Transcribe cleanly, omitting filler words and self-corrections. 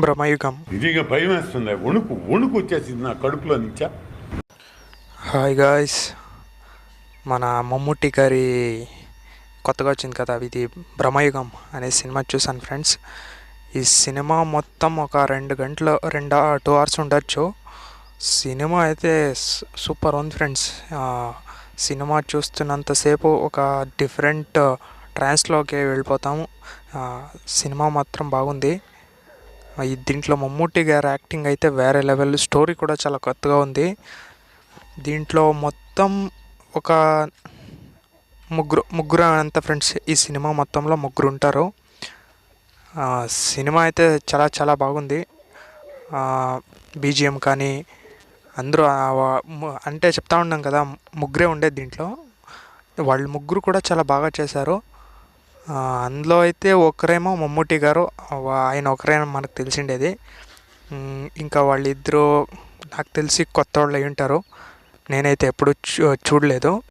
భ్రమయుగం. నిజంగా భయం వేస్తుంది, వణుకు వణుకు వచ్చేసింది నా కడుపులో నుంచా. హాయ్ గాయ్స్, మన మమ్ముట్టి గారి కొత్తగా వచ్చింది కదా ఇది భ్రమయుగం అనే సినిమా చూసాను ఫ్రెండ్స్. ఈ సినిమా మొత్తం ఒక 2 గంటలు 2 2 అవర్స్ ఉండొచ్చు. సినిమా అయితే సూపర్ ఉంది ఫ్రెండ్స్. సినిమా చూస్తున్నంతసేపు ఒక డిఫరెంట్ ట్రాన్స్లోకి వెళ్ళిపోతాము. సినిమా మాత్రం బాగుంది. దీంట్లో మమ్ముట్టి గారి యాక్టింగ్ అయితే వేరే లెవెల్, స్టోరీ కూడా చాలా కొత్తగా ఉంది. దీంట్లో మొత్తం ఒక ముగ్గురు అంత ఫ్రెండ్స్. ఈ సినిమా మొత్తంలో ముగ్గురు ఉంటారు. సినిమా అయితే చాలా చాలా బాగుంది. బీజిఎం కానీ అందరూ అంటే చెప్తా ఉన్నాం కదా, ముగ్గురే ఉండేది దీంట్లో. వాళ్ళు ముగ్గురు కూడా చాలా బాగా చేశారు. అందులో అయితే ఒకరేమో మమ్ముట్టి గారు, ఆయన ఒకరేమో మనకు తెలిసిండేది. ఇంకా వాళ్ళిద్దరూ నాకు తెలిసి కొత్త వాళ్ళు అయి ఉంటారు. నేనైతే ఎప్పుడు చూడలేదు.